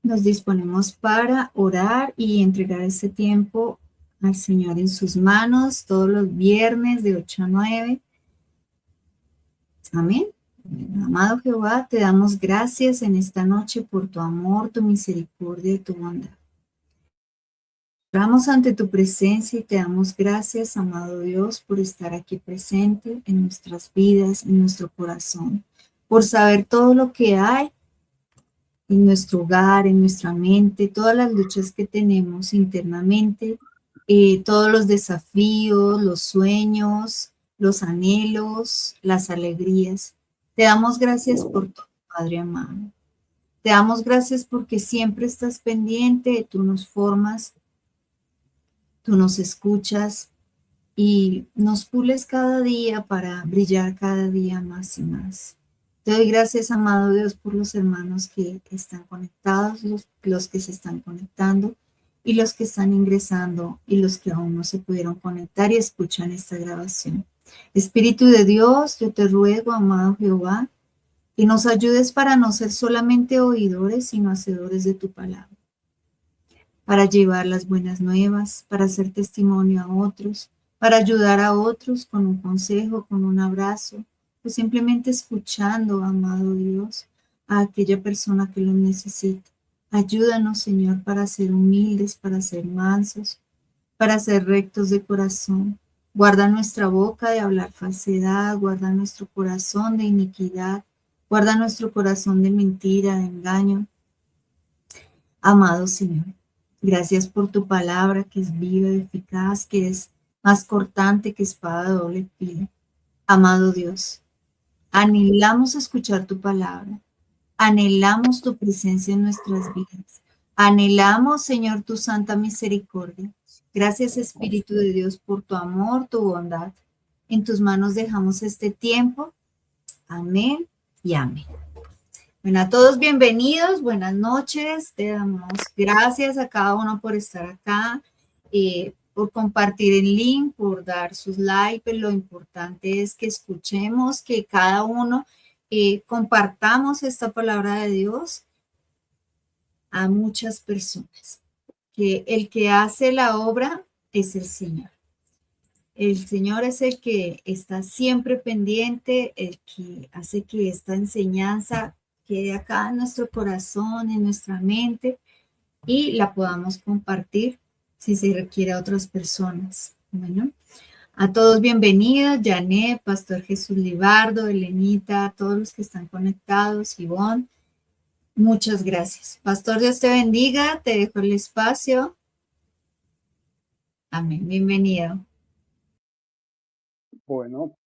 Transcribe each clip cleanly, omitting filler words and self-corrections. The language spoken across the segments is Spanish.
Nos disponemos para orar y entregar este tiempo al Señor en sus manos todos los viernes de 8 a 9. Amén. Bueno, amado Jehová, te damos gracias en esta noche por tu amor, tu misericordia y tu bondad. Vamos ante tu presencia y te damos gracias, amado Dios, por estar aquí presente en nuestras vidas, en nuestro corazón, por saber todo lo que hay en nuestro hogar, en nuestra mente, todas las luchas que tenemos internamente, todos los desafíos, los sueños, los anhelos, las alegrías. Te damos gracias por todo, Padre amado. Te damos gracias porque siempre estás pendiente, tú nos formas, tú nos escuchas y nos pules cada día para brillar cada día más y más. Te doy gracias, amado Dios, por los hermanos que están conectados, los que se están conectando y los que están ingresando y los que aún no se pudieron conectar y escuchan esta grabación. Espíritu de Dios, yo te ruego, amado Jehová, que nos ayudes para no ser solamente oidores, sino hacedores de tu palabra, para llevar las buenas nuevas, para hacer testimonio a otros, para ayudar a otros con un consejo, con un abrazo, o simplemente escuchando, amado Dios, a aquella persona que lo necesita. Ayúdanos, Señor, para ser humildes, para ser mansos, para ser rectos de corazón. Guarda nuestra boca de hablar falsedad, guarda nuestro corazón de iniquidad, guarda nuestro corazón de mentira, de engaño. Amado Señor, gracias por tu palabra que es viva, eficaz, que es más cortante que espada de doble filo. Amado Dios, anhelamos escuchar tu palabra, anhelamos tu presencia en nuestras vidas, anhelamos, Señor, tu santa misericordia. Gracias, Espíritu de Dios, por tu amor, tu bondad. En tus manos dejamos este tiempo. Amén y amén. Bueno, a todos bienvenidos, buenas noches, te damos gracias a cada uno por estar acá, por compartir el link, por dar sus likes. Lo importante es que escuchemos, que cada uno compartamos esta palabra de Dios a muchas personas, que el que hace la obra es el Señor. El Señor es el que está siempre pendiente, el que hace que esta enseñanza quede acá en nuestro corazón, en nuestra mente y la podamos compartir si se requiere a otras personas. Bueno, a todos bienvenidos, Janet, Pastor Jesús Libardo, Elenita, a todos los que están conectados, Ivonne, muchas gracias. Pastor, Dios te bendiga, te dejo el espacio. Amén, bienvenido. Bueno,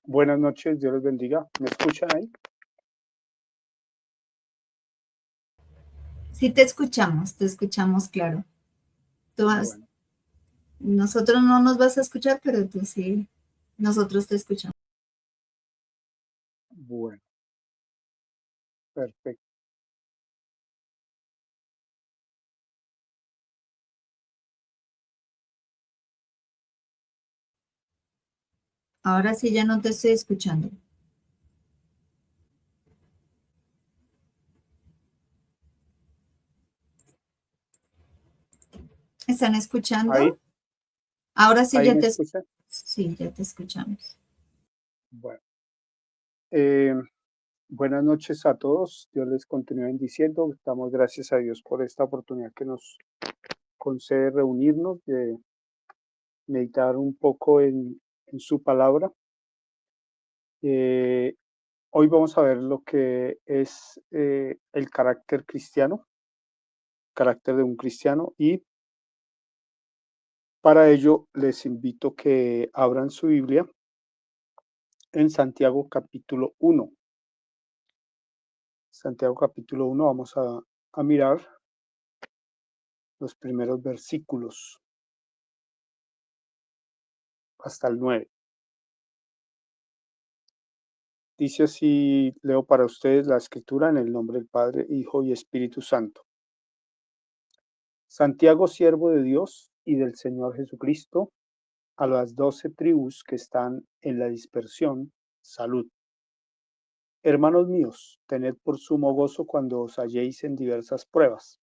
buenas noches, Dios les bendiga. ¿Me escuchan ahí? Sí, te escuchamos claro. Bueno, Nosotros no nos vas a escuchar, pero tú sí, nosotros te escuchamos. bueno, perfecto. Ahora sí ya no te estoy escuchando. ¿Están escuchando? Ahí, Ahora sí ahí ya me te, escuchan. sí, ya te escuchamos. Bueno, eh, buenas noches a todos. Dios les continúe bendiciendo. Damos gracias a Dios por esta oportunidad que nos concede reunirnos, de meditar un poco en su palabra. Eh, Hoy vamos a ver lo que es el carácter cristiano, carácter de un cristiano, y para ello les invito que abran su Biblia en Santiago capítulo 1. Santiago capítulo 1, vamos a mirar los primeros versículos hasta el 9. Dice así, leo para ustedes la escritura en el nombre del Padre, Hijo y Espíritu Santo. Santiago, siervo de Dios y del Señor Jesucristo, a las 12 tribus que están en la dispersión, salud. Hermanos míos, tened por sumo gozo cuando os halléis en diversas pruebas,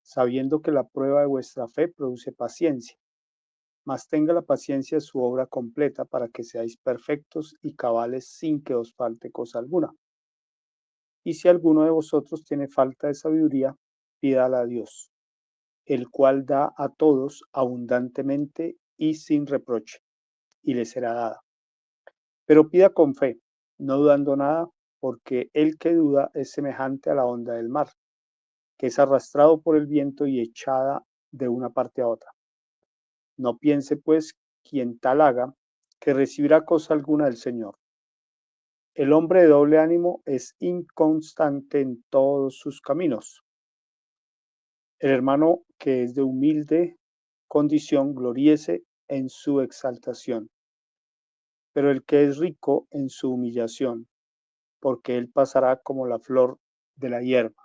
sabiendo que la prueba de vuestra fe produce paciencia. Mas tenga la paciencia su obra completa para que seáis perfectos y cabales sin que os falte cosa alguna. Y si alguno de vosotros tiene falta de sabiduría, pídala a Dios, el cual da a todos abundantemente y sin reproche, y le será dada. Pero pida con fe, no dudando nada, porque el que duda es semejante a la onda del mar, que es arrastrado por el viento y echada de una parte a otra. No piense, pues, quien tal haga, que recibirá cosa alguna del Señor. El hombre de doble ánimo es inconstante en todos sus caminos. El hermano que es de humilde condición gloríese en su exaltación, pero el que es rico en su humillación, porque él pasará como la flor de la hierba.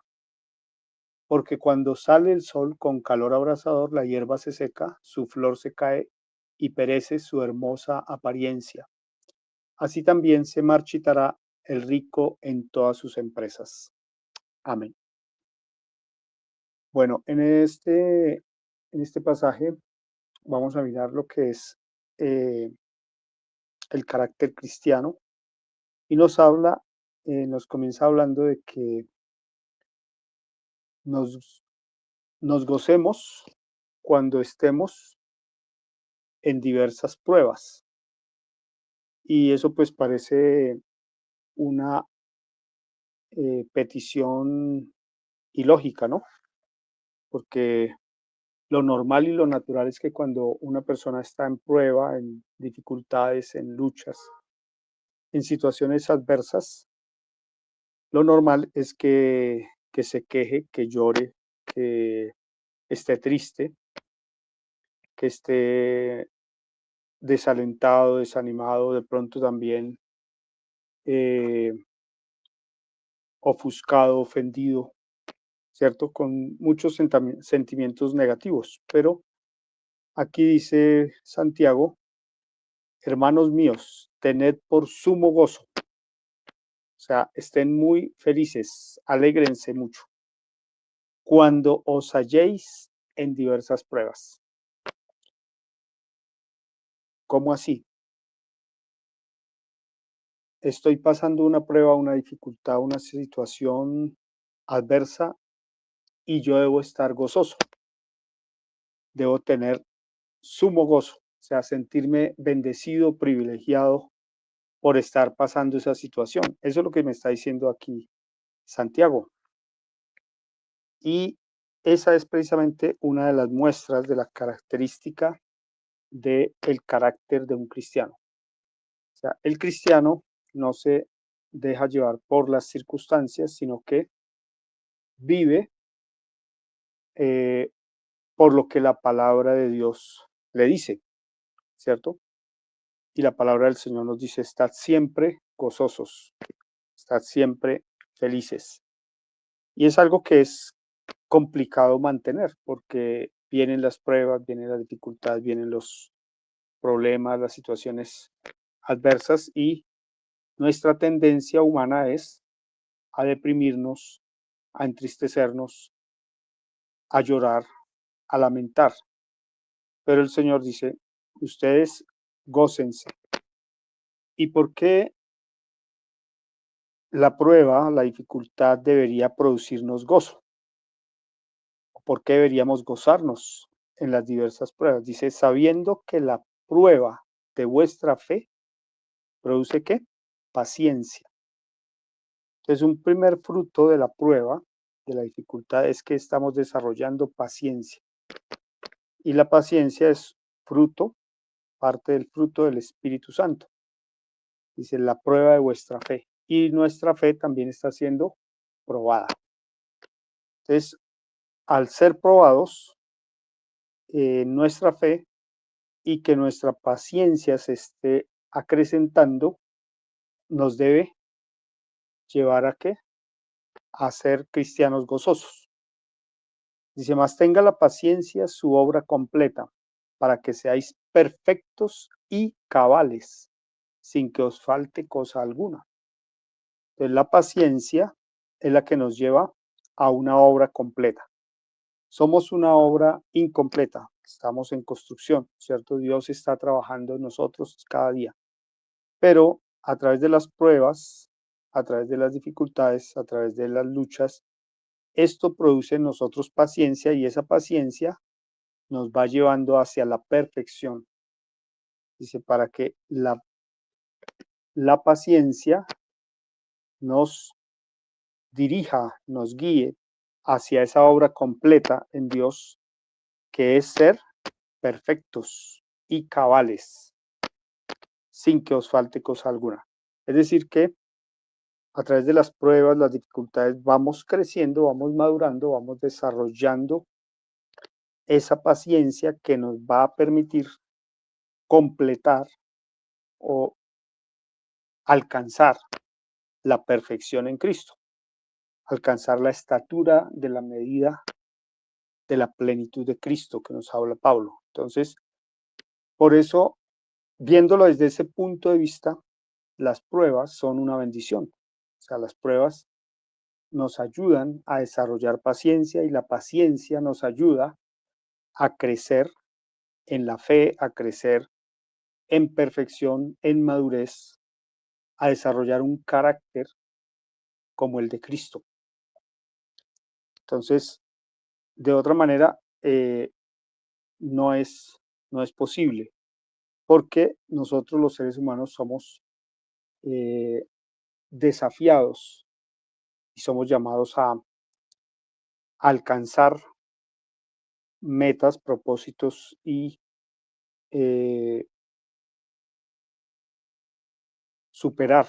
Porque cuando sale el sol con calor abrasador, la hierba se seca, su flor se cae y perece su hermosa apariencia. Así también se marchitará el rico en todas sus empresas. Amén. Bueno, en este pasaje vamos a mirar lo que es el carácter cristiano y nos comienza hablando de que nos, nos gocemos cuando estemos en diversas pruebas. Y eso pues parece una petición ilógica, ¿no? Porque lo normal y lo natural es que cuando una persona está en prueba, en dificultades, en luchas, en situaciones adversas, lo normal es que se queje, que llore, que esté triste, que esté desalentado, desanimado, de pronto también eh, ofuscado, ofendido, ¿cierto? Con muchos sentimientos negativos. Pero aquí dice Santiago, hermanos míos, tened por sumo gozo. O sea, estén muy felices, alégrense mucho cuando os halléis en diversas pruebas. ¿Cómo así? Estoy pasando una prueba, una dificultad, una situación adversa y yo debo estar gozoso. Debo tener sumo gozo, o sea, sentirme bendecido, privilegiado por estar pasando esa situación. Eso es lo que me está diciendo aquí Santiago. Y esa es precisamente una de las muestras de la característica del carácter de un cristiano. O sea, el cristiano no se deja llevar por las circunstancias, sino que vive eh, por lo que la palabra de Dios le dice, ¿cierto? Y la palabra del Señor nos dice, estad siempre gozosos, estad siempre felices. Y es algo que es complicado mantener porque vienen las pruebas, vienen las dificultades, vienen los problemas, las situaciones adversas y nuestra tendencia humana es a deprimirnos, a entristecernos, a llorar, a lamentar. Pero el Señor dice, ustedes gócense. ¿Y por qué la prueba, la dificultad debería producirnos gozo? ¿Por qué deberíamos gozarnos en las diversas pruebas? Dice, sabiendo que la prueba de vuestra fe produce ¿qué? Paciencia. Entonces, un primer fruto de la prueba, de la dificultad, es que estamos desarrollando paciencia. Y la paciencia es fruto, parte del fruto del Espíritu Santo. Dice, la prueba de vuestra fe. Y nuestra fe también está siendo probada. Entonces, al ser probados, nuestra fe y que nuestra paciencia se esté acrecentando, nos debe llevar a qué? A ser cristianos gozosos. Dice, más tenga la paciencia su obra completa, para que seáis perfectos y cabales, sin que os falte cosa alguna. Entonces, la paciencia es la que nos lleva a una obra completa. somos una obra incompleta, estamos en construcción, ¿cierto? Dios está trabajando en nosotros cada día, pero a través de las pruebas, a través de las dificultades, a través de las luchas, esto produce en nosotros paciencia y esa paciencia nos va llevando hacia la perfección. Dice, para que la paciencia nos dirija, nos guíe hacia esa obra completa en Dios, que es ser perfectos y cabales, sin que os falte cosa alguna. Es decir, que a través de las pruebas, las dificultades, vamos creciendo, vamos madurando, vamos desarrollando esa paciencia que nos va a permitir completar o alcanzar la perfección en Cristo, alcanzar la estatura de la medida de la plenitud de Cristo que nos habla Pablo. Entonces, por eso, viéndolo desde ese punto de vista, las pruebas son una bendición. O sea, las pruebas nos ayudan a desarrollar paciencia y la paciencia nos ayuda a crecer en la fe, a crecer en perfección, en madurez, a desarrollar un carácter como el de Cristo. Entonces, de otra manera, no es posible, porque nosotros los seres humanos somos desafiados y somos llamados a alcanzar metas, propósitos y superar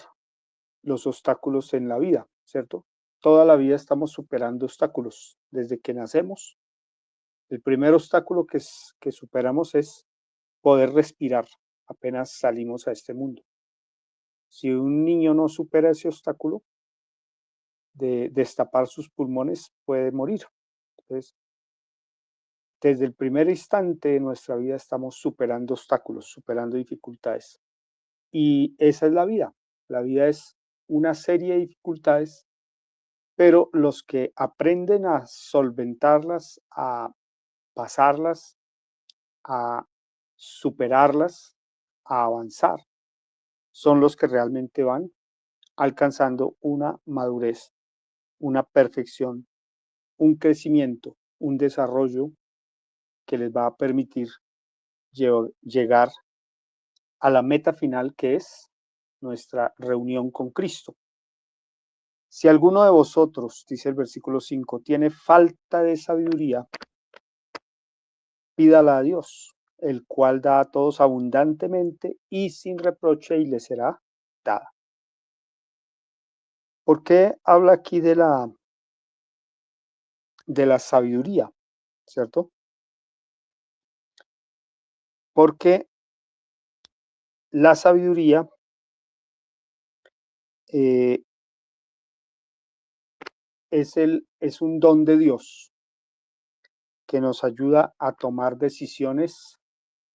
los obstáculos en la vida, ¿cierto? Toda la vida estamos superando obstáculos. Desde que nacemos, el primer obstáculo que superamos es poder respirar apenas salimos a este mundo. Si un niño no supera ese obstáculo de destapar sus pulmones, puede morir. Entonces, desde el primer instante de nuestra vida estamos superando obstáculos, superando dificultades. Y esa es la vida. La vida es una serie de dificultades, pero los que aprenden a solventarlas, a pasarlas, a superarlas, a avanzar, son los que realmente van alcanzando una madurez, una perfección, un crecimiento, un desarrollo que les va a permitir llegar a la meta final, que es nuestra reunión con Cristo. Si alguno de vosotros, dice el versículo 5, tiene falta de sabiduría, pídala a Dios, el cual da a todos abundantemente y sin reproche y le será dada. ¿Por qué habla aquí de la sabiduría? ¿Cierto? Porque la sabiduría es un don de Dios que nos ayuda a tomar decisiones,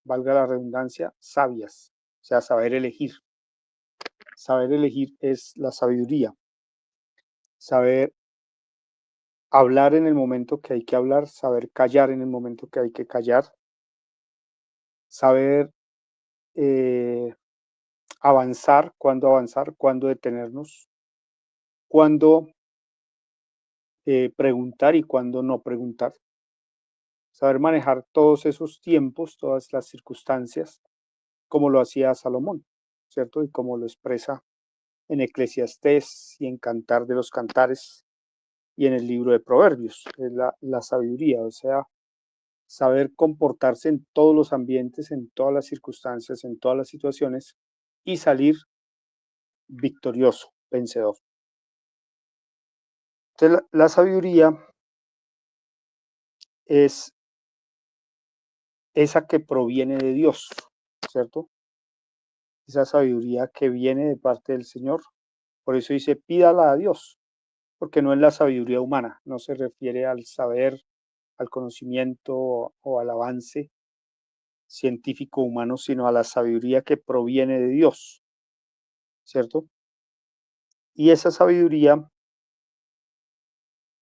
valga la redundancia, sabias, o sea, saber elegir. Saber elegir es la sabiduría. Saber hablar en el momento que hay que hablar, saber callar en el momento que hay que callar, saber avanzar, cuándo detenernos, cuándo preguntar y cuándo no preguntar. Saber manejar todos esos tiempos, todas las circunstancias, como lo hacía Salomón, ¿cierto? Y como lo expresa en Eclesiastés y en Cantar de los Cantares y en el libro de Proverbios. Es la sabiduría, o sea, saber comportarse en todos los ambientes, en todas las circunstancias, en todas las situaciones y salir victorioso, vencedor. Entonces, la sabiduría es esa que proviene de Dios, ¿cierto? Esa sabiduría que viene de parte del Señor. Por eso dice, pídala a Dios, porque no es la sabiduría humana, no se refiere al saber, al conocimiento o al avance científico humano, sino a la sabiduría que proviene de Dios, ¿cierto? Y esa sabiduría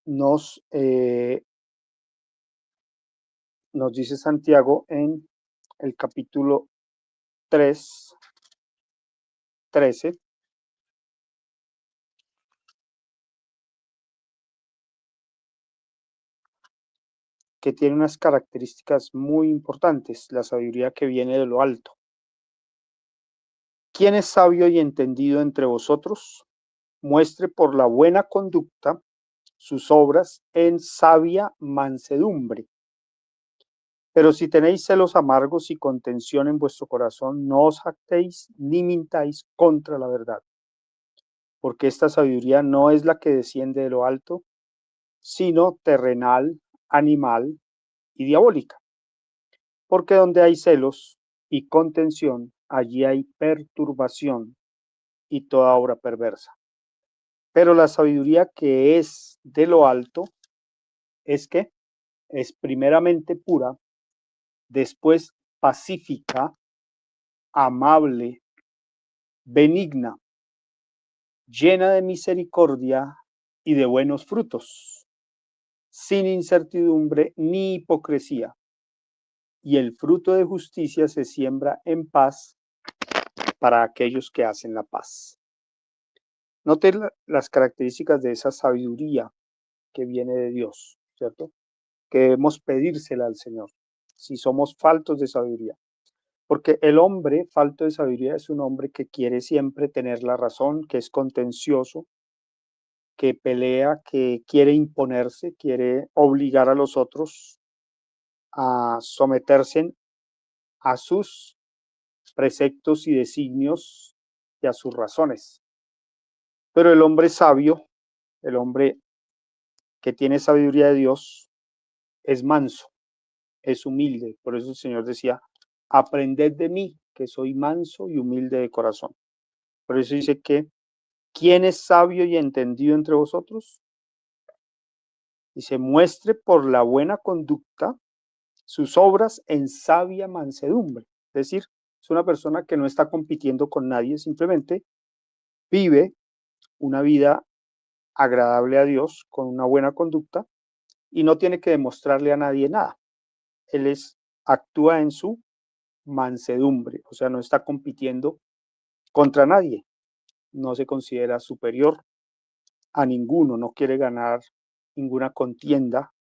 nos nos dice Santiago en el capítulo 3, 13, que tiene unas características muy importantes, la sabiduría que viene de lo alto. ¿Quién es sabio y entendido entre vosotros? Muestre por la buena conducta sus obras en sabia mansedumbre. Pero si tenéis celos amargos y contención en vuestro corazón, no os jactéis ni mintáis contra la verdad, porque esta sabiduría no es la que desciende de lo alto, sino terrenal, animal y diabólica. Porque donde hay celos y contención, allí hay perturbación y toda obra perversa. Pero la sabiduría que es de lo alto es que es primeramente pura, después pacífica, amable, benigna, llena de misericordia y de buenos frutos, sin incertidumbre ni hipocresía. Y el fruto de justicia se siembra en paz para aquellos que hacen la paz. Note las características de esa sabiduría que viene de Dios, ¿cierto? Que debemos pedírsela al Señor si somos faltos de sabiduría. Porque el hombre falto de sabiduría es un hombre que quiere siempre tener la razón, que es contencioso, que pelea, que quiere imponerse, quiere obligar a los otros a someterse a sus preceptos y designios y a sus razones. Pero el hombre sabio, el hombre que tiene sabiduría de Dios, es manso, es humilde. Por eso el Señor decía, aprended de mí, que soy manso y humilde de corazón. Por eso dice que, ¿quién es sabio y entendido entre vosotros? Y se muestre por la buena conducta sus obras en sabia mansedumbre. Es decir, es una persona que no está compitiendo con nadie, simplemente vive una vida agradable a Dios con una buena conducta y no tiene que demostrarle a nadie nada. Él actúa en su mansedumbre, o sea, no está compitiendo contra nadie, no se considera superior a ninguno, no quiere ganar ninguna contienda,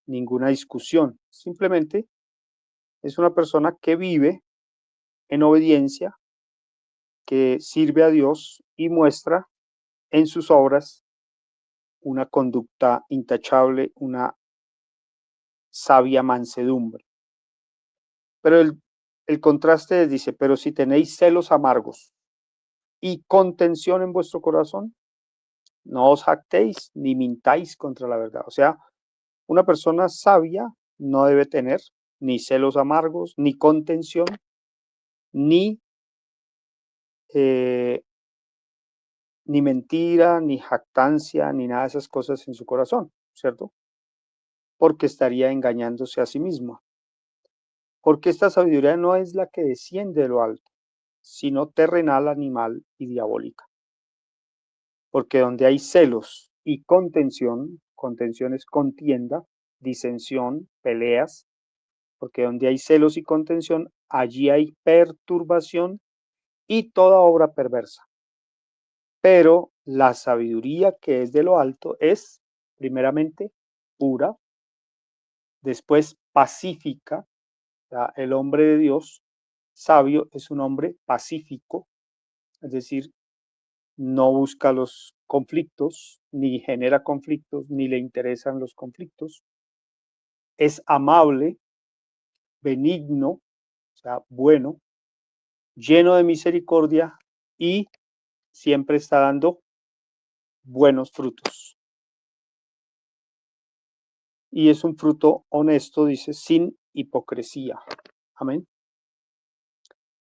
ninguna discusión, simplemente es una persona que vive en obediencia, que sirve a Dios y muestra en sus obras una conducta intachable, una sabia mansedumbre. Pero el contraste dice, pero si tenéis celos amargos y contención en vuestro corazón, no os jactéis ni mintáis contra la verdad. O sea, una persona sabia no debe tener ni celos amargos, ni contención, ni ni mentira, ni jactancia, ni nada de esas cosas en su corazón, ¿cierto? Porque estaría engañándose a sí mismo. Porque esta sabiduría no es la que desciende de lo alto, sino terrenal, animal y diabólica. Porque donde hay celos y contención es contienda, disensión, peleas, porque donde hay celos y contención, allí hay perturbación y toda obra perversa. Pero la sabiduría que es de lo alto es, primeramente, pura, después pacífica. O sea, el hombre de Dios sabio es un hombre pacífico, es decir, no busca los conflictos, ni genera conflictos, ni le interesan los conflictos. Es amable, benigno, o sea, bueno, lleno de misericordia y siempre está dando buenos frutos. Y es un fruto honesto, dice, sin hipocresía. Amén.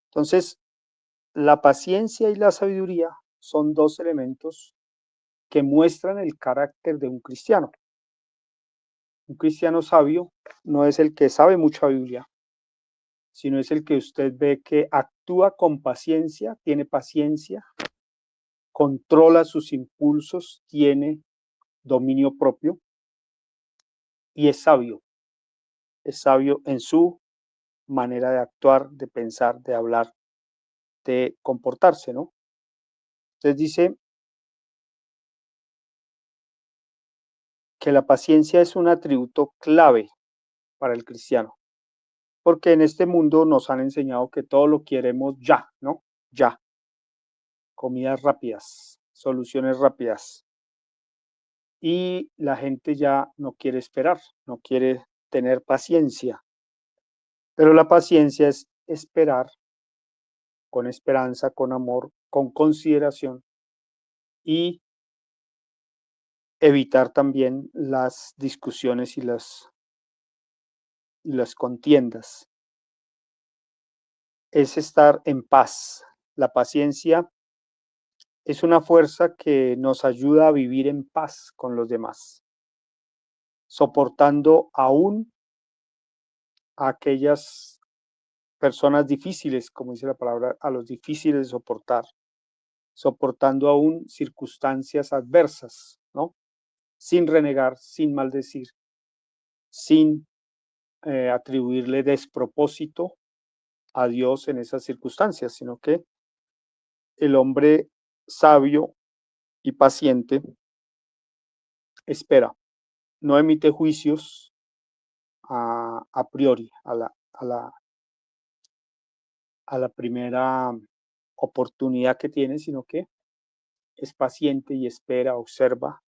Entonces, la paciencia y la sabiduría son dos elementos que muestran el carácter de un cristiano. Un cristiano sabio no es el que sabe mucha Biblia, sino es el que usted ve que actúa con paciencia, tiene paciencia, controla sus impulsos, tiene dominio propio y es sabio. es sabio en su manera de actuar, de pensar, de hablar, de comportarse, ¿no? Entonces dice que la paciencia es un atributo clave para el cristiano, porque en este mundo nos han enseñado que todo lo queremos ya, ¿no? Ya, comidas rápidas, soluciones rápidas. Y la gente ya no quiere esperar, no quiere tener paciencia. Pero la paciencia es esperar con esperanza, con amor, con consideración y evitar también las discusiones y las contiendas. Es estar en paz. La paciencia es una fuerza que nos ayuda a vivir en paz con los demás, soportando aún a aquellas personas difíciles, como dice la palabra, a los difíciles de soportar, soportando aún circunstancias adversas, ¿no? Sin renegar, sin maldecir, sin atribuirle despropósito a Dios en esas circunstancias, sino que el hombre sabio y paciente espera, no emite juicios a priori, a la primera oportunidad que tiene, sino que es paciente y espera, observa,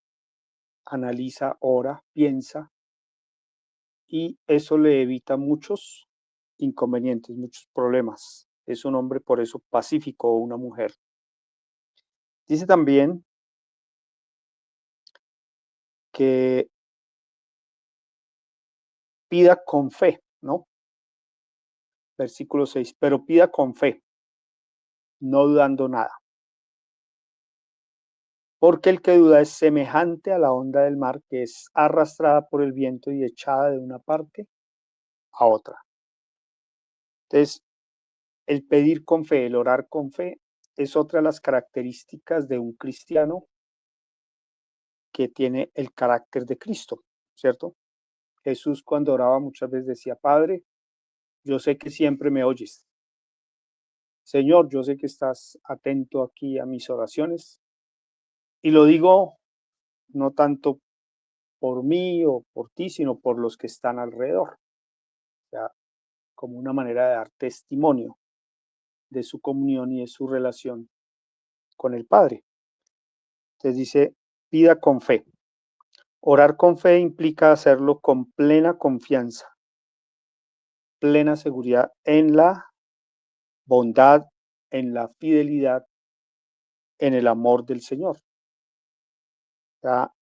analiza, ora, piensa, y eso le evita muchos inconvenientes, muchos problemas. Es un hombre por eso pacífico o una mujer. Dice también que pida con fe, ¿no? Versículo 6, pero pida con fe, no dudando nada. Porque el que duda es semejante a la onda del mar que es arrastrada por el viento y echada de una parte a otra. Entonces, el pedir con fe, el orar con fe, es otra de las características de un cristiano que tiene el carácter de Cristo, ¿cierto? Jesús cuando oraba muchas veces decía, Padre, yo sé que siempre me oyes. Señor, yo sé que estás atento aquí a mis oraciones. Y lo digo no tanto por mí o por ti, sino por los que están alrededor. O sea, como una manera de dar testimonio de su comunión y de su relación con el Padre. Entonces dice, pida con fe. Orar con fe implica hacerlo con plena confianza, plena seguridad en la bondad, en la fidelidad, en el amor del Señor. O sea,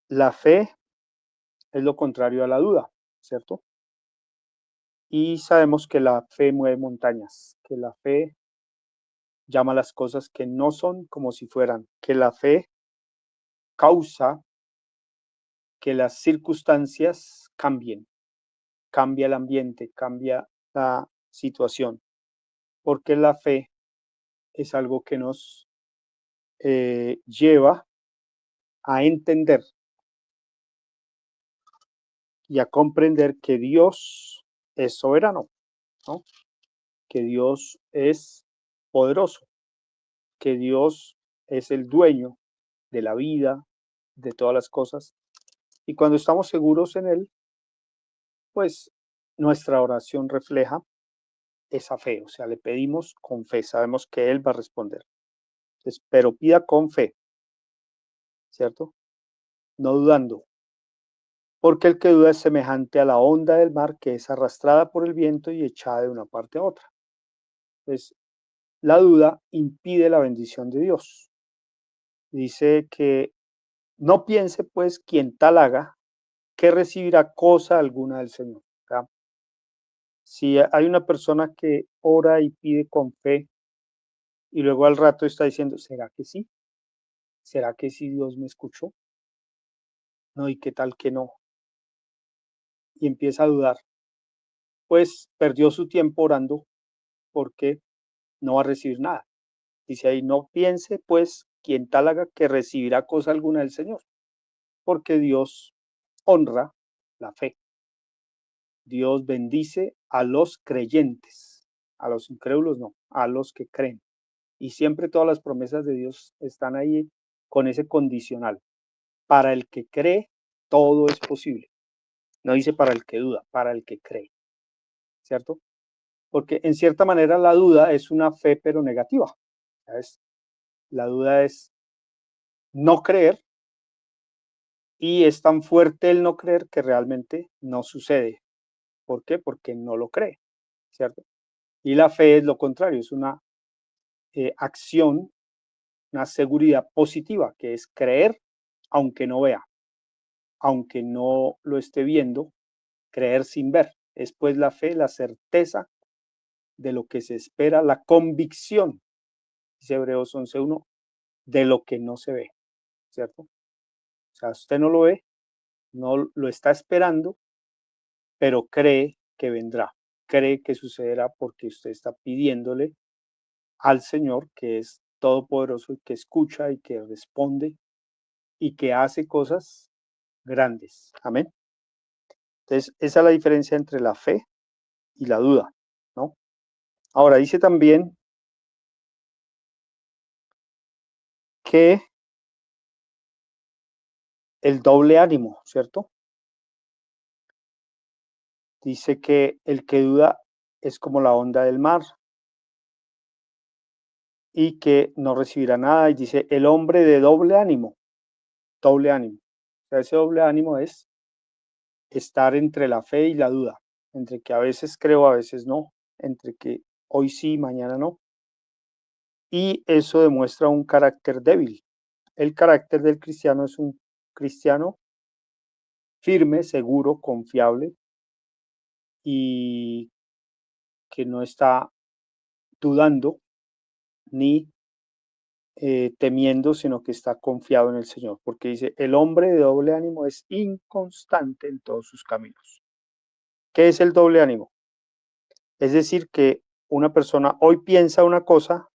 la fe es lo contrario a la duda, ¿cierto? Y sabemos que la fe mueve montañas, que la fe llama las cosas que no son como si fueran, que la fe causa que las circunstancias cambien, cambia el ambiente, cambia la situación, porque la fe es algo que nos lleva a entender y a comprender que Dios es soberano, ¿no? Que Dios es poderoso, que Dios es el dueño de la vida, de todas las cosas. Y cuando estamos seguros en Él, pues nuestra oración refleja esa fe, o sea, le pedimos con fe, sabemos que Él va a responder. Entonces, pero pida con fe, ¿cierto? No dudando, porque el que duda es semejante a la onda del mar que es arrastrada por el viento y echada de una parte a otra. Entonces, la duda impide la bendición de Dios. Dice que no piense pues quien tal haga que recibirá cosa alguna del Señor. ¿Verdad? Si hay una persona que ora y pide con fe y luego al rato está diciendo, ¿será que sí? ¿Será que sí Dios me escuchó? No, ¿y qué tal que no? Y empieza a dudar. Pues perdió su tiempo orando porque no va a recibir nada. Dice ahí, no piense pues quien tal haga que recibirá cosa alguna del Señor, porque Dios honra la fe. Dios bendice a los creyentes, a los incrédulos no, a los que creen. Y siempre todas las promesas de Dios están ahí con ese condicional. Para el que cree, todo es posible. No dice para el que duda, para el que cree, ¿cierto? Porque en cierta manera la duda es una fe pero negativa. ¿Sabes? La duda es no creer y es tan fuerte el no creer que realmente no sucede. ¿Por qué? Porque no lo cree, ¿cierto? Y la fe es lo contrario, es una acción, una seguridad positiva, que es creer aunque no vea, aunque no lo esté viendo, creer sin ver. Es pues la fe, la certeza de lo que se espera, la convicción, dice Hebreos 11:1, de lo que no se ve, ¿cierto? O sea, usted no lo ve, no lo está esperando, pero cree que vendrá, cree que sucederá porque usted está pidiéndole al Señor, que es todopoderoso y que escucha y que responde y que hace cosas grandes. Amén. Entonces, esa es la diferencia entre la fe y la duda, ¿no? Ahora dice también que el doble ánimo, ¿cierto? Dice que el que duda es como la onda del mar y que no recibirá nada. Y dice el hombre de doble ánimo, doble ánimo. O sea, ese doble ánimo es estar entre la fe y la duda, entre que a veces creo, a veces no, entre que hoy sí, mañana no. Y eso demuestra un carácter débil. El carácter del cristiano es un cristiano firme, seguro, confiable y que no está dudando ni temiendo, sino que está confiado en el Señor, porque dice, el hombre de doble ánimo es inconstante en todos sus caminos. ¿Qué es el doble ánimo? Es decir, que una persona hoy piensa una cosa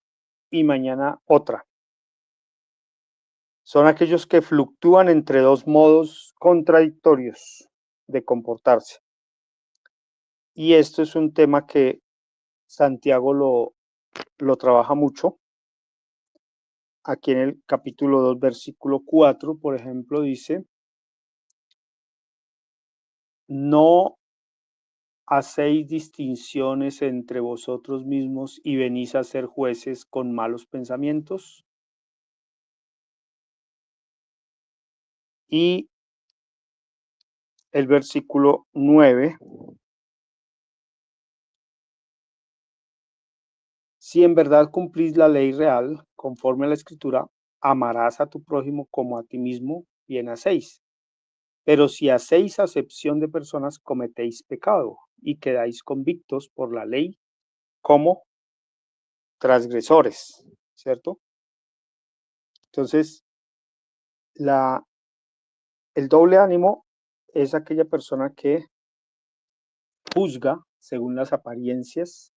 y mañana otra. Son aquellos que fluctúan entre dos modos contradictorios de comportarse. Y esto es un tema que Santiago lo trabaja mucho. Aquí en el capítulo 2, versículo 4, por ejemplo, dice, no hacéis distinciones entre vosotros mismos y venís a ser jueces con malos pensamientos. Y el versículo 9, si en verdad cumplís la ley real, conforme a la escritura, amarás a tu prójimo como a ti mismo, bien hacéis. Pero si hacéis acepción de personas, cometéis pecado y quedáis convictos por la ley como transgresores, ¿cierto? Entonces, el doble ánimo es aquella persona que juzga según las apariencias,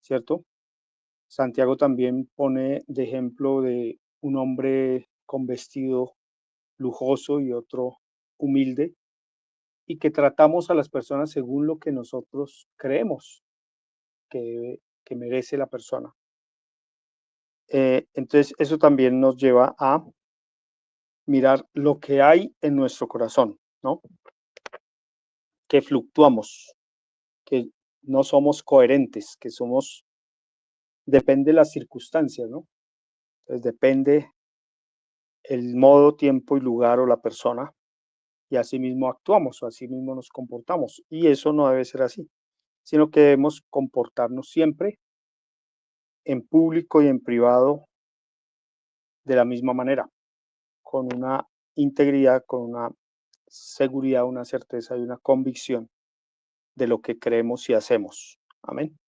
¿cierto? Santiago también pone de ejemplo de un hombre con vestido lujoso y otro humilde, y que tratamos a las personas según lo que nosotros creemos que merece la persona. Entonces, eso también nos lleva a mirar lo que hay en nuestro corazón, ¿no? Que fluctuamos, que no somos coherentes, que somos, depende de las circunstancias, ¿no? Entonces, depende el modo, tiempo y lugar o la persona, y así mismo actuamos o así mismo nos comportamos. Y eso no debe ser así, sino que debemos comportarnos siempre en público y en privado de la misma manera, con una integridad, con una seguridad, una certeza y una convicción de lo que creemos y hacemos. Amén.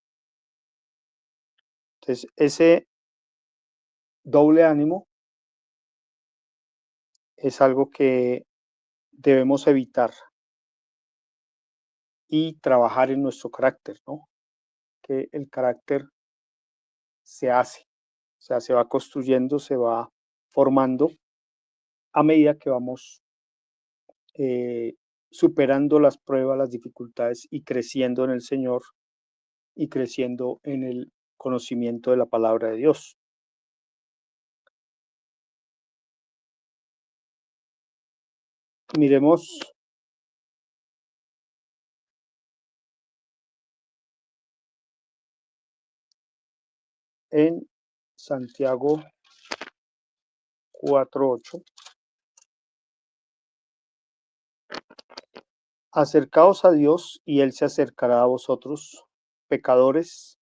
Entonces, ese doble ánimo es algo que debemos evitar y trabajar en nuestro carácter, ¿no? Que el carácter se hace, o sea, se va construyendo, se va formando a medida que vamos superando las pruebas, las dificultades y creciendo en el Señor y creciendo en el conocimiento de la palabra de Dios. Miremos en Santiago 4:8. Acercaos a Dios y Él se acercará a vosotros, pecadores,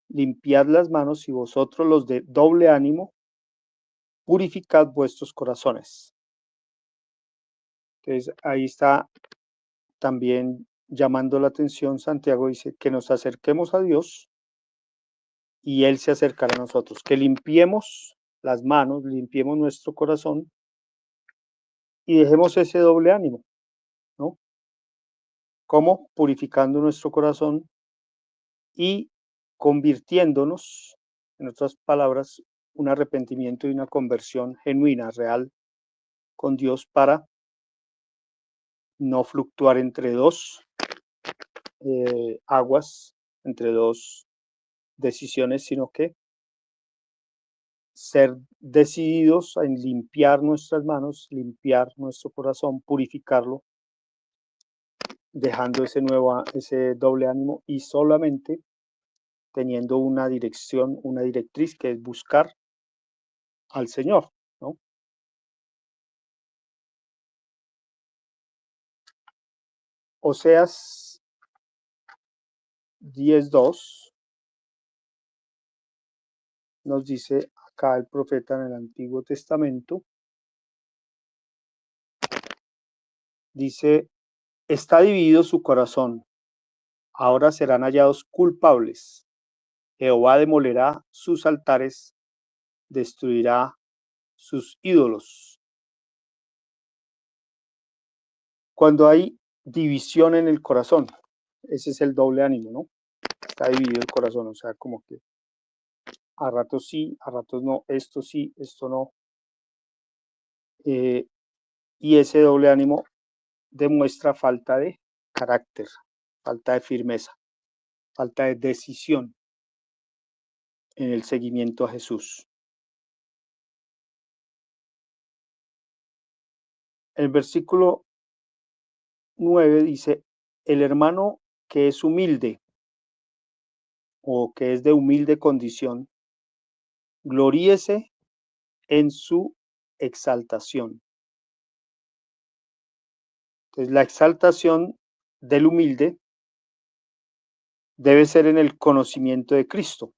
limpiad las manos y vosotros los de doble ánimo, purificad vuestros corazones. Entonces ahí está también llamando la atención. Santiago dice que nos acerquemos a Dios y Él se acercará a nosotros, que limpiemos las manos, limpiemos nuestro corazón y dejemos ese doble ánimo, ¿no? ¿Cómo? Purificando nuestro corazón y convirtiéndonos, en otras palabras, un arrepentimiento y una conversión genuina, real, con Dios para no fluctuar entre dos aguas, entre dos decisiones, sino que ser decididos en limpiar nuestras manos, limpiar nuestro corazón, purificarlo, dejando ese doble ánimo y solamente teniendo una dirección, una directriz que es buscar al Señor, ¿no? Oseas 10:2 nos dice acá el profeta en el Antiguo Testamento, dice, está dividido su corazón, ahora serán hallados culpables. Jehová demolerá sus altares, destruirá sus ídolos. Cuando hay división en el corazón, ese es el doble ánimo, ¿no? Está dividido el corazón, o sea, como que a ratos sí, a ratos no, esto sí, esto no. Y ese doble ánimo demuestra falta de carácter, falta de firmeza, falta de decisión en el seguimiento a Jesús. El versículo 9 dice, el hermano que es humilde o que es de humilde condición, gloríese en su exaltación. Entonces, la exaltación del humilde debe ser en el conocimiento de Cristo.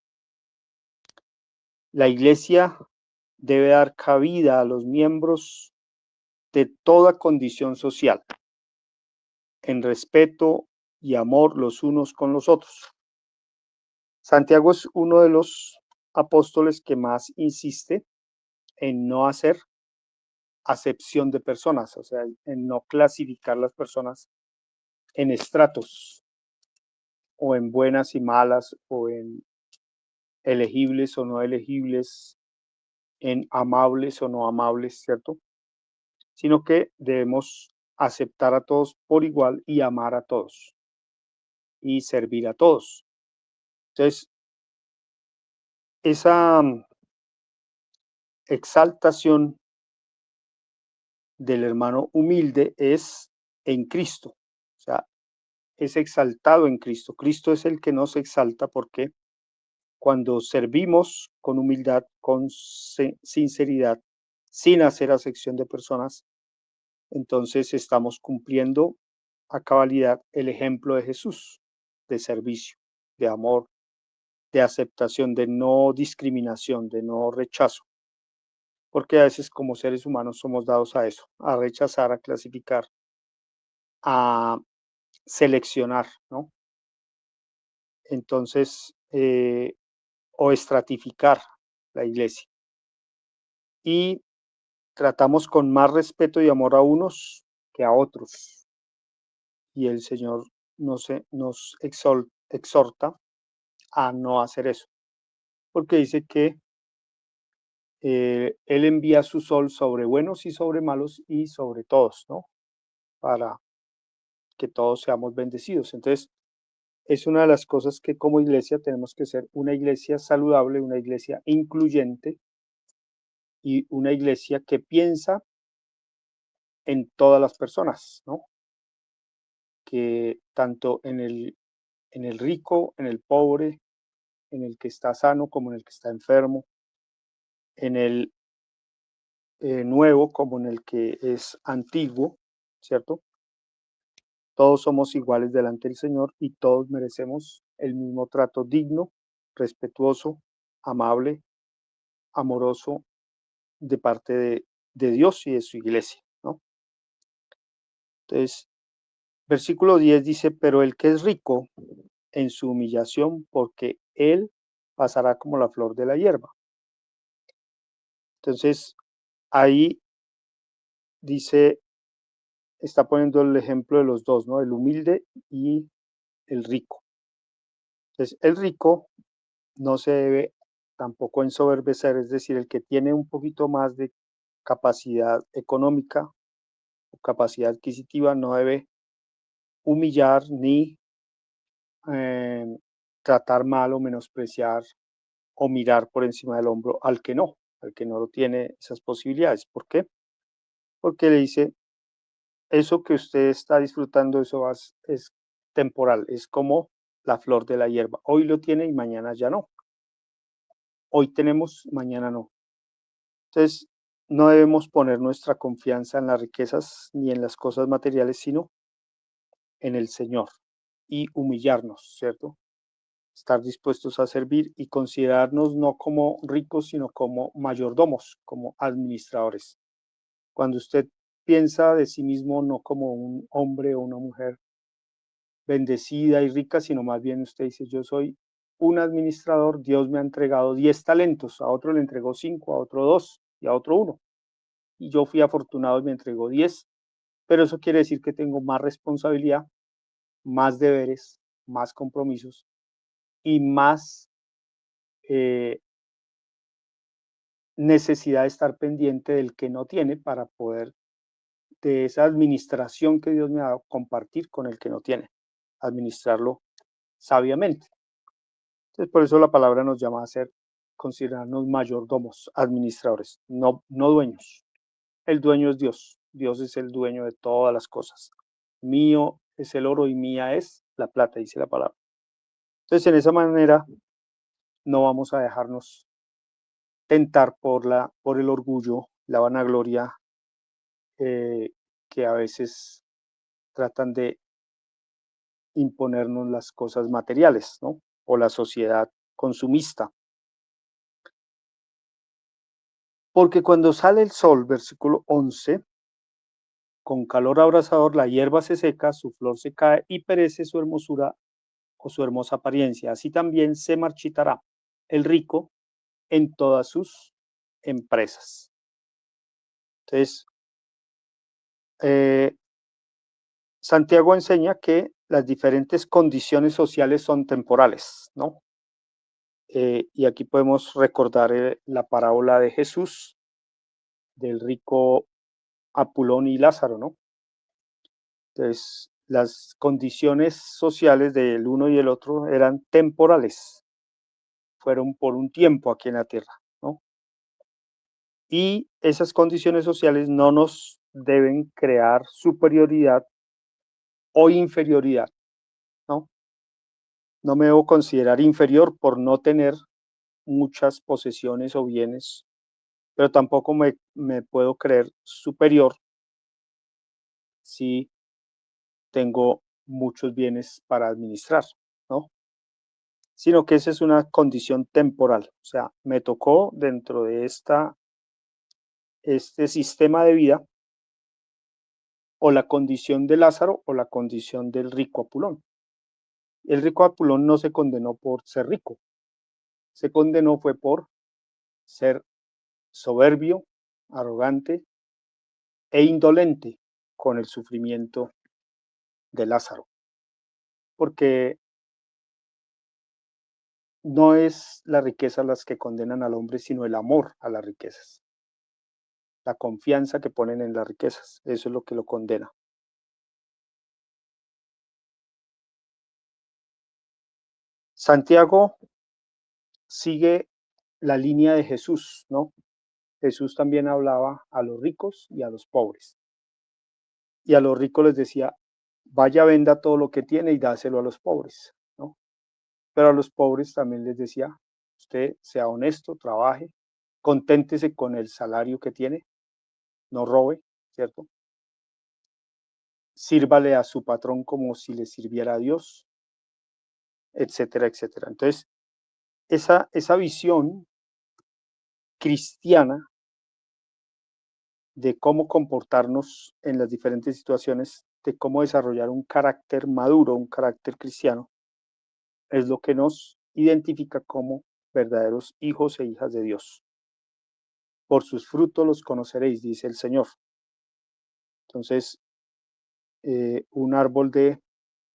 La iglesia debe dar cabida a los miembros de toda condición social, en respeto y amor los unos con los otros. Santiago es uno de los apóstoles que más insiste en no hacer acepción de personas, o sea, en no clasificar las personas en estratos o en buenas y malas o en elegibles o no elegibles, en amables o no amables, ¿cierto? Sino que debemos aceptar a todos por igual y amar a todos y servir a todos. Entonces, esa exaltación del hermano humilde es en Cristo, o sea, es exaltado en Cristo. Cristo es el que nos exalta porque cuando servimos con humildad, con sinceridad, sin hacer acepción de personas, entonces estamos cumpliendo a cabalidad el ejemplo de Jesús, de servicio, de amor, de aceptación, de no discriminación, de no rechazo. Porque a veces como seres humanos somos dados a eso, a rechazar, a clasificar, a seleccionar, ¿no? Entonces, o estratificar la iglesia. Y tratamos con más respeto y amor a unos que a otros. Y el Señor nos exhorta a no hacer eso, porque dice que Él envía su sol sobre buenos y sobre malos y sobre todos, ¿no? Para que todos seamos bendecidos. Entonces, es una de las cosas que como iglesia tenemos que ser una iglesia saludable, una iglesia incluyente y una iglesia que piensa en todas las personas, ¿no? Que tanto en el rico, en el pobre, en el que está sano como en el que está enfermo, en el nuevo como en el que es antiguo, ¿cierto? Todos somos iguales delante del Señor y todos merecemos el mismo trato digno, respetuoso, amable, amoroso de parte de Dios y de su iglesia, ¿no? Entonces, versículo 10 dice, pero el que es rico en su humillación, porque él pasará como la flor de la hierba. Entonces, ahí dice, está poniendo el ejemplo de los dos, ¿no? El humilde y el rico. Entonces, el rico no se debe tampoco ensoberbecer, es decir, el que tiene un poquito más de capacidad económica o capacidad adquisitiva no debe humillar ni eh, tratar mal o menospreciar o mirar por encima del hombro al que no lo tiene esas posibilidades. ¿Por qué? Porque le dice, eso que usted está disfrutando, es temporal, es como la flor de la hierba. Hoy lo tiene y mañana ya no. Hoy tenemos, mañana no. Entonces, no debemos poner nuestra confianza en las riquezas ni en las cosas materiales, sino en el Señor y humillarnos, ¿cierto? Estar dispuestos a servir y considerarnos no como ricos, sino como mayordomos, como administradores. Cuando usted piensa de sí mismo no como un hombre o una mujer bendecida y rica, sino más bien usted dice, yo soy un administrador, Dios me ha entregado 10 talentos, a otro le entregó 5, a otro 2 y a otro 1. Y yo fui afortunado y me entregó 10, pero eso quiere decir que tengo más responsabilidad, más deberes, más compromisos y más eh, necesidad de estar pendiente del que no tiene para poder, de esa administración que Dios me ha dado, compartir con el que no tiene, administrarlo sabiamente. Entonces, por eso la palabra nos llama a ser, considerarnos mayordomos, administradores, no dueños. El dueño es Dios. Dios es el dueño de todas las cosas. Mío es el oro y mía es la plata, dice la palabra. Entonces, en esa manera no vamos a dejarnos tentar por el orgullo, la vanagloria, que a veces tratan de imponernos las cosas materiales, ¿no? O la sociedad consumista. Porque cuando sale el sol, versículo 11, con calor abrasador, la hierba se seca, su flor se cae y perece su hermosura o su hermosa apariencia. Así también se marchitará el rico en todas sus empresas. Entonces, eh, Santiago enseña que las diferentes condiciones sociales son temporales, ¿no? Y aquí podemos recordar la parábola de Jesús, del rico Apulón y Lázaro, ¿no? Entonces, las condiciones sociales del uno y el otro eran temporales, fueron por un tiempo aquí en la tierra, ¿no? Y esas condiciones sociales no nos deben crear superioridad o inferioridad, ¿no? No me debo considerar inferior por no tener muchas posesiones o bienes, pero tampoco me puedo creer superior si tengo muchos bienes para administrar, ¿no? Sino que esa es una condición temporal, o sea, me tocó dentro de este sistema de vida o la condición de Lázaro o la condición del rico Apulón. El rico Apulón no se condenó por ser rico, se condenó fue por ser soberbio, arrogante e indolente con el sufrimiento de Lázaro, porque no es la riqueza las que condenan al hombre, sino el amor a las riquezas, la confianza que ponen en las riquezas, eso es lo que lo condena. Santiago sigue la línea de Jesús, ¿no? Jesús también hablaba a los ricos y a los pobres. Y a los ricos les decía, vaya, venda todo lo que tiene y dáselo a los pobres, ¿no? Pero a los pobres también les decía, usted sea honesto, trabaje, conténtese con el salario que tiene, no robe, ¿cierto? Sírvale a su patrón como si le sirviera a Dios, etcétera, etcétera. Entonces, esa visión cristiana de cómo comportarnos en las diferentes situaciones, de cómo desarrollar un carácter maduro, un carácter cristiano, es lo que nos identifica como verdaderos hijos e hijas de Dios. Por sus frutos los conoceréis, dice el Señor. Entonces, un árbol de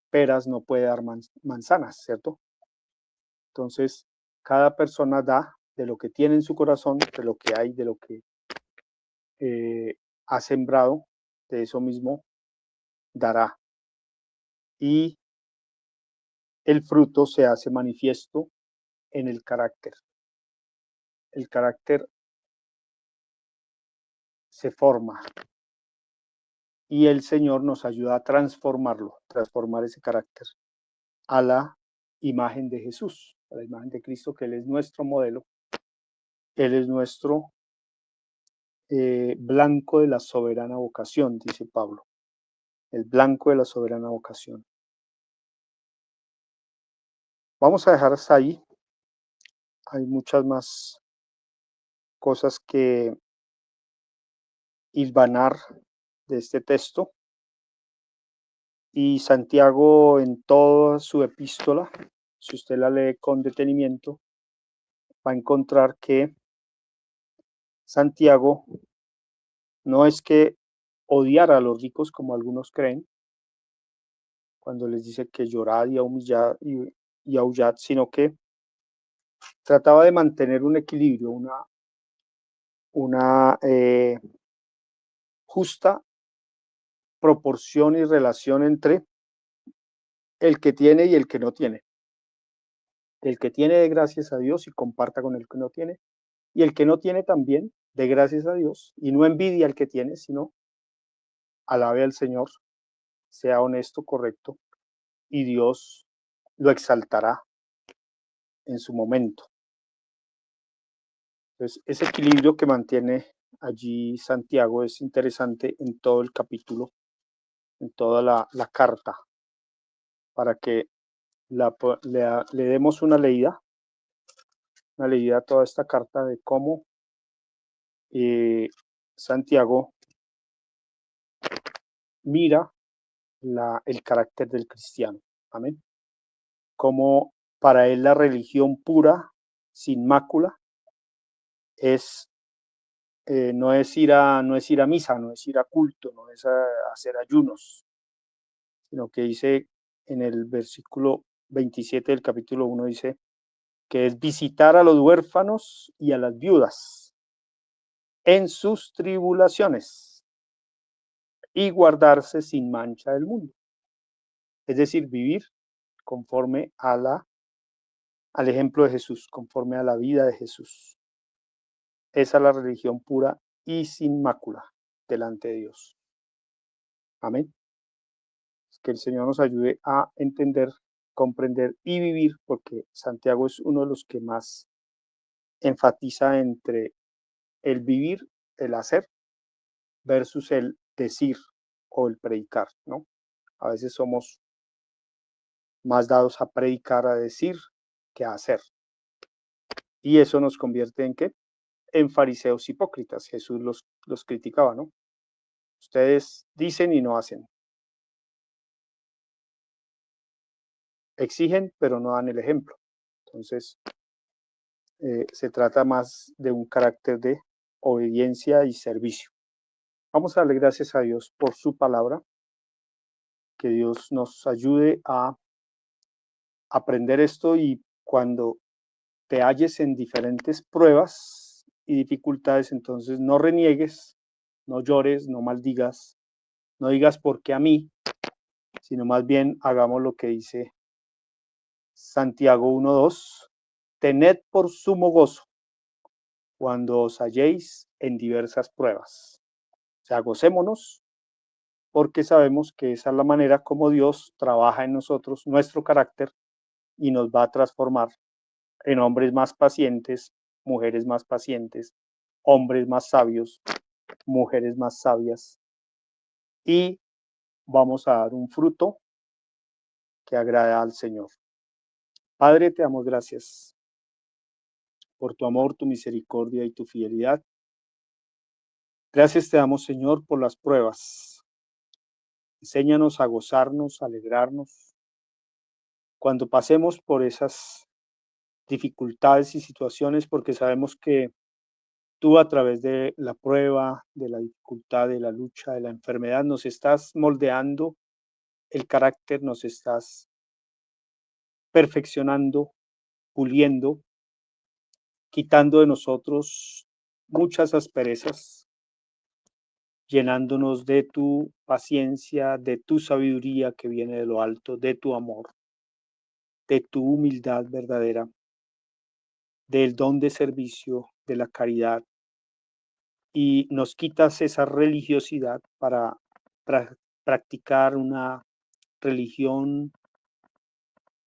peras no puede dar manzanas, ¿cierto? Entonces, cada persona da de lo que tiene en su corazón, de lo que hay, de lo que ha sembrado, de eso mismo dará. Y el fruto se hace manifiesto en el carácter. El carácter se forma y el Señor nos ayuda a transformarlo, transformar ese carácter a la imagen de Jesús, a la imagen de Cristo, que Él es nuestro modelo, Él es nuestro blanco de la soberana vocación, dice Pablo, el blanco de la soberana vocación. Vamos a dejar hasta ahí. Hay muchas más cosas que hilvanar de este texto. Y Santiago en toda su epístola, si usted la lee con detenimiento, va a encontrar que Santiago no es que odiara a los ricos como algunos creen, cuando les dice que llorad y humillad y aullad, sino que trataba de mantener un equilibrio, una justa proporción y relación entre el que tiene y el que no tiene. El que tiene de gracias a Dios y comparta con el que no tiene, y el que no tiene también de gracias a Dios y no envidia al que tiene, sino alabe al Señor, sea honesto, correcto, y Dios lo exaltará en su momento. Entonces, ese equilibrio que mantiene allí Santiago es interesante en todo el capítulo, en toda la carta, para que le demos una leída a toda esta carta de cómo Santiago mira el carácter del cristiano. Amén. Como para él la religión pura, sin mácula, no es ir a misa, no es ir a culto, no es hacer ayunos, sino que dice en el versículo 27 del capítulo 1, dice que es visitar a los huérfanos y a las viudas en sus tribulaciones y guardarse sin mancha del mundo. Es decir, vivir conforme al ejemplo de Jesús, conforme a la vida de Jesús. Esa es la religión pura y sin mácula delante de Dios. Amén. Que el Señor nos ayude a entender, comprender y vivir, porque Santiago es uno de los que más enfatiza entre el vivir, el hacer, versus el decir o el predicar, ¿no? A veces somos más dados a predicar, a decir, que a hacer. Y eso nos convierte en ¿qué? En fariseos hipócritas. Jesús los criticaba, ¿no? Ustedes dicen y no hacen. Exigen, pero no dan el ejemplo. Entonces, se trata más de un carácter de obediencia y servicio. Vamos a darle gracias a Dios por su palabra. Que Dios nos ayude a aprender esto y cuando te halles en diferentes pruebas y dificultades, entonces no reniegues, no llores, no maldigas, no digas por qué a mí, sino más bien hagamos lo que dice Santiago 1:2, tened por sumo gozo cuando os halléis en diversas pruebas. O sea, gocémonos porque sabemos que esa es la manera como Dios trabaja en nosotros, nuestro carácter, y nos va a transformar en hombres más pacientes, mujeres más pacientes, hombres más sabios, mujeres más sabias, y vamos a dar un fruto que agrada al Señor. Padre, te damos gracias por tu amor, tu misericordia y tu fidelidad. Gracias te damos, Señor, por las pruebas. Enséñanos a gozarnos, a alegrarnos. Cuando pasemos por esas dificultades y situaciones, porque sabemos que tú a través de la prueba, de la dificultad, de la lucha, de la enfermedad, nos estás moldeando el carácter, nos estás perfeccionando, puliendo, quitando de nosotros muchas asperezas, llenándonos de tu paciencia, de tu sabiduría que viene de lo alto, de tu amor, de tu humildad verdadera, del don de servicio, de la caridad, y nos quitas esa religiosidad para practicar una religión,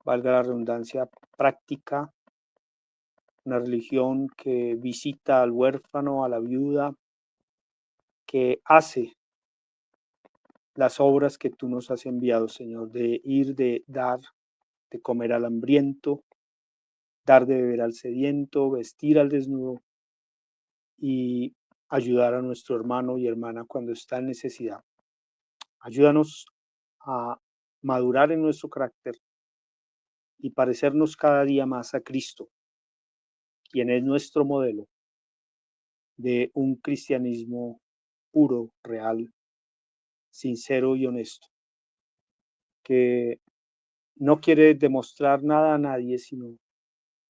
valga la redundancia, práctica, una religión que visita al huérfano, a la viuda, que hace las obras que tú nos has enviado, Señor, de ir, de dar, de comer al hambriento, dar de beber al sediento, vestir al desnudo y ayudar a nuestro hermano y hermana cuando está en necesidad. Ayúdanos a madurar en nuestro carácter y parecernos cada día más a Cristo, quien es nuestro modelo de un cristianismo puro, real, sincero y honesto, que no quiere demostrar nada a nadie, sino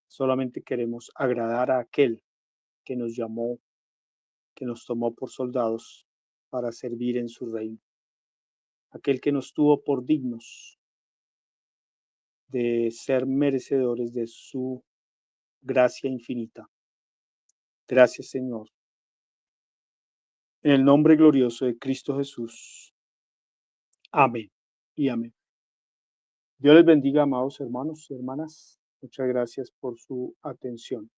solamente queremos agradar a aquel que nos llamó, que nos tomó por soldados para servir en su reino, aquel que nos tuvo por dignos de ser merecedores de su gracia infinita. Gracias, Señor. En el nombre glorioso de Cristo Jesús. Amén y amén. Dios les bendiga, amados hermanos y hermanas. Muchas gracias por su atención.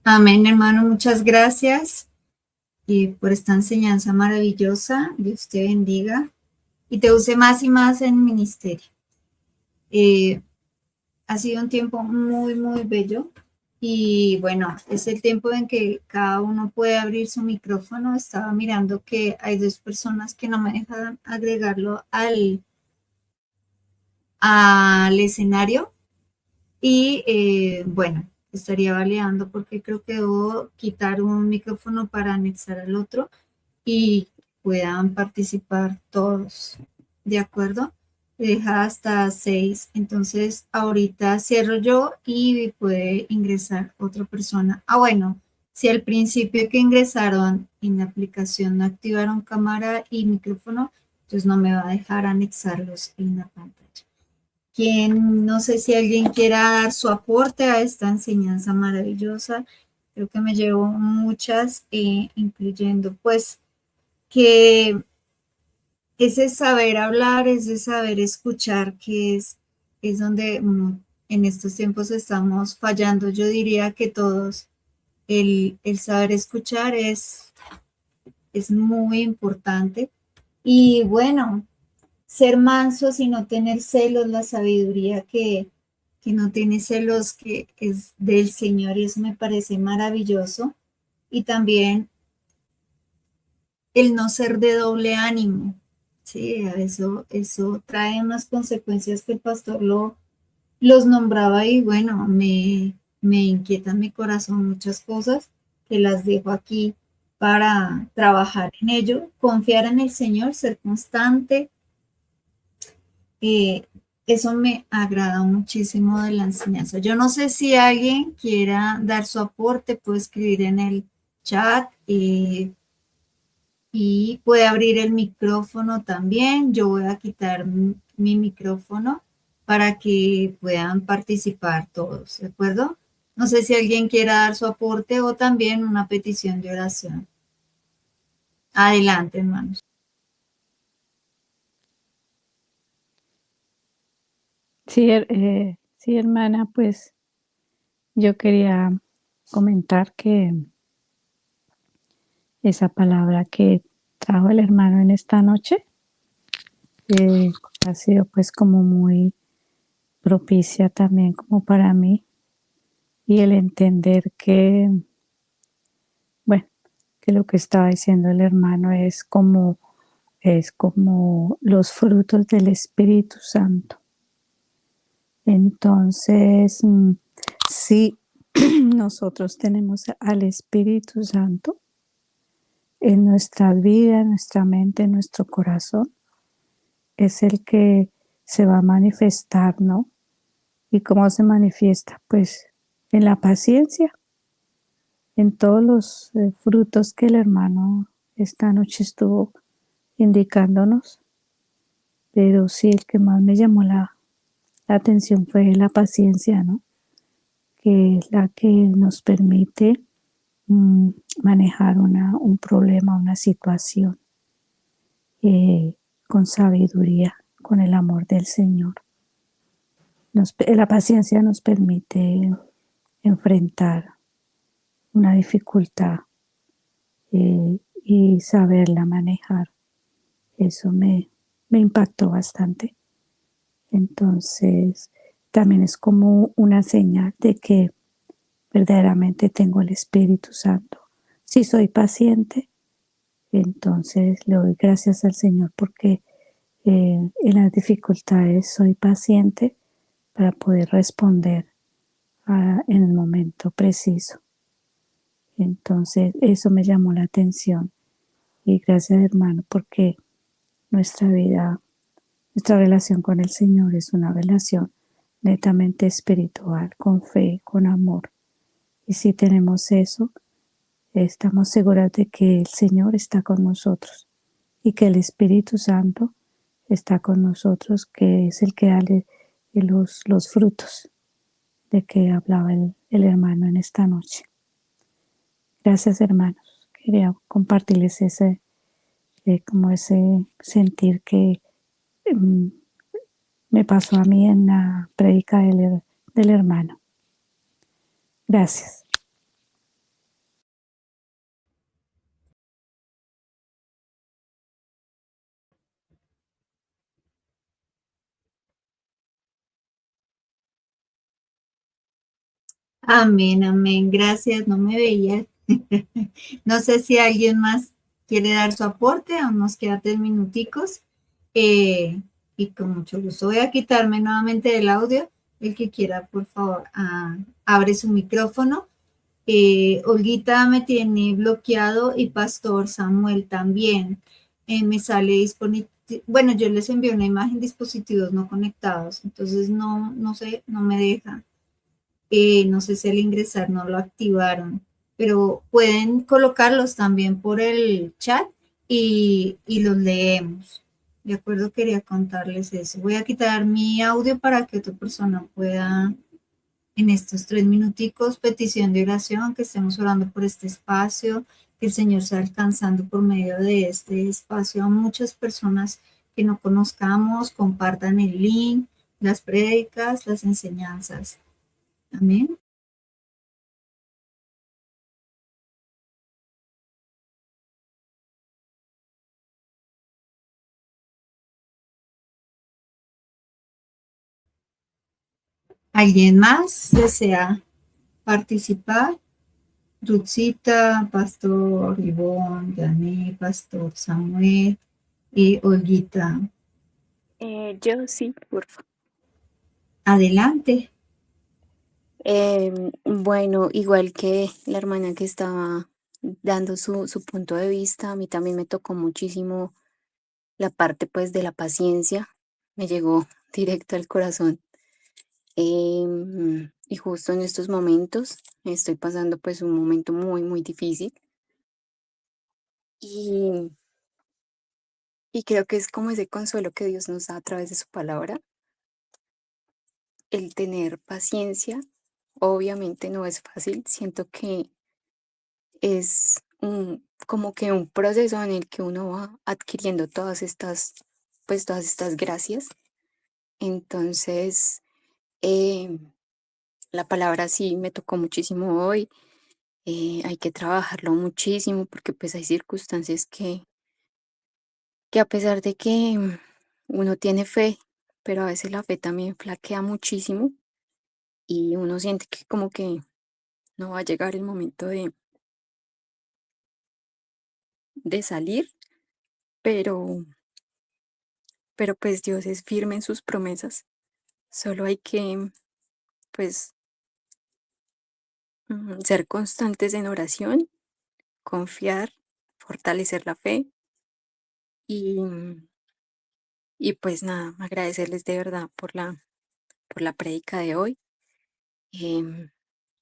Amén, hermano, muchas gracias por esta enseñanza maravillosa. Dios te bendiga y te use más y más en ministerio. Ha sido un tiempo muy, muy bello y bueno, es el tiempo en que cada uno puede abrir su micrófono. Estaba mirando que hay dos personas que no me dejan agregarlo al escenario y bueno, estaría validando porque creo que debo quitar un micrófono para anexar al otro y puedan participar todos, ¿de acuerdo? Deja hasta 6, entonces ahorita cierro yo y puede ingresar otra persona. Ah, bueno, si al principio que ingresaron en la aplicación no activaron cámara y micrófono, entonces no me va a dejar anexarlos en la pantalla. No sé si alguien quiera dar su aporte a esta enseñanza maravillosa. Creo que me llevo muchas, incluyendo pues que ese saber hablar, ese saber escuchar, que es donde en estos tiempos estamos fallando. Yo diría que todos, el saber escuchar es muy importante. Y bueno, ser mansos y no tener celos, la sabiduría que no tiene celos, que es del Señor, y eso me parece maravilloso. Y también el no ser de doble ánimo. Sí, eso trae unas consecuencias que el pastor los nombraba y bueno, me inquieta en mi corazón muchas cosas que las dejo aquí para trabajar en ello, confiar en el Señor, ser constante. eh, Eso me agrada muchísimo de la enseñanza. Yo no sé si alguien quiera dar su aporte, puede escribir en el chat. Y puede abrir el micrófono también. Yo voy a quitar mi micrófono para que puedan participar todos, ¿de acuerdo? No sé si alguien quiera dar su aporte o también una petición de oración. Adelante, hermanos. Sí, sí, hermana, pues yo quería comentar que esa palabra que trajo el hermano en esta noche ha sido pues como muy propicia también como para mí, y el entender que, bueno, que lo que estaba diciendo el hermano es como los frutos del Espíritu Santo. Entonces, si nosotros tenemos al Espíritu Santo en nuestra vida, en nuestra mente, en nuestro corazón, es el que se va a manifestar, ¿no? ¿Y cómo se manifiesta? Pues en la paciencia, en todos los frutos que el hermano esta noche estuvo indicándonos. Pero sí, el que más me llamó la atención fue la paciencia, ¿no? Que es la que nos permite mm, manejar un problema, una situación eh, con sabiduría, con el amor del Señor. La paciencia nos permite enfrentar una dificultad y saberla manejar. Eso me impactó bastante. Entonces, también es como una señal de que verdaderamente tengo el Espíritu Santo. Si soy paciente, entonces le doy gracias al Señor porque en las dificultades soy paciente para poder responder en el momento preciso. Entonces eso me llamó la atención y gracias hermano porque nuestra vida, nuestra relación con el Señor es una relación netamente espiritual, con fe, con amor. Y si tenemos eso, estamos seguras de que el Señor está con nosotros y que el Espíritu Santo está con nosotros, que es el que da los frutos de que hablaba el hermano en esta noche. Gracias, hermanos. Quería compartirles como ese sentir que mm, me pasó a mí en la prédica del hermano. Gracias. Amén, amén. Gracias. No me veía. No sé si alguien más quiere dar su aporte, aún nos queda 3 minuticos. Eh, y con mucho gusto voy a quitarme nuevamente el audio. El que quiera, por favor, abre su micrófono. Olguita me tiene bloqueado y Pastor Samuel también. Me sale disponible. Bueno, yo les envío una imagen dispositivos no conectados, entonces no sé, no me deja. No sé si al ingresar no lo activaron, pero pueden colocarlos también por el chat y los leemos. De acuerdo, quería contarles eso. Voy a quitar mi audio para que otra persona pueda, en estos 3 minuticos, petición de oración, que estemos orando por este espacio, que el Señor sea alcanzando por medio de este espacio a muchas personas que no conozcamos, compartan el link, las prédicas, las enseñanzas. Amén. ¿Alguien más desea participar? Ruthcita, Pastor Ivonne, Yané, Pastor Samuel y Olguita. Yo sí, por favor. Adelante. Bueno, igual que la hermana que estaba dando su punto de vista, a mí también me tocó muchísimo la parte pues de la paciencia, me llegó directo al corazón. Y justo en estos momentos estoy pasando pues un momento muy, muy difícil. Y Y creo que es como ese consuelo que Dios nos da a través de su palabra, el tener paciencia. Obviamente no es fácil, siento que es como que un proceso en el que uno va adquiriendo todas estas gracias. Entonces, eh, la palabra sí me tocó muchísimo hoy. Hay que trabajarlo muchísimo porque pues hay circunstancias que a pesar de que uno tiene fe, pero a veces la fe también flaquea muchísimo y uno siente que como que no va a llegar el momento de salir, pero, pero pues Dios es firme en sus promesas. Solo hay que pues ser constantes en oración, confiar, fortalecer la fe y, y pues nada, agradecerles de verdad por la prédica de hoy. Em,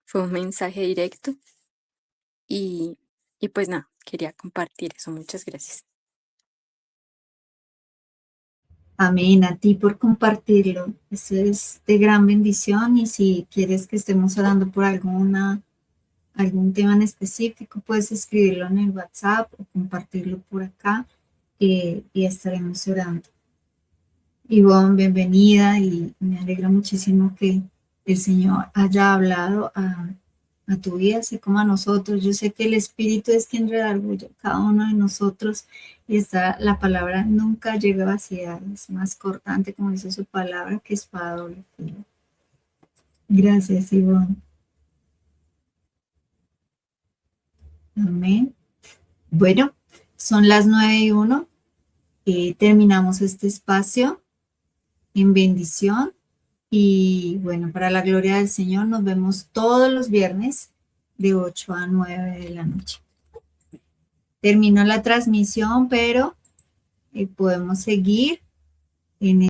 Fue un mensaje directo y, y pues nada, quería compartir eso. Muchas gracias. Amén, a ti por compartirlo. Eso es de gran bendición y si quieres que estemos orando por algún tema en específico, puedes escribirlo en el WhatsApp o compartirlo por acá y estaremos orando. Ivonne, bienvenida y me alegra muchísimo que el Señor haya hablado a tu vida, así como a nosotros. Yo sé que el Espíritu es quien redarguye a cada uno de nosotros y la palabra nunca llega vacía, es más cortante, como dice su palabra, que espada de doble filo. Gracias, Ivonne. Amén. Bueno, son las 9:01. Terminamos este espacio en bendición. Y bueno, para la gloria del Señor, nos vemos todos los viernes de 8 a 9 de la noche. Terminó la transmisión, pero podemos seguir en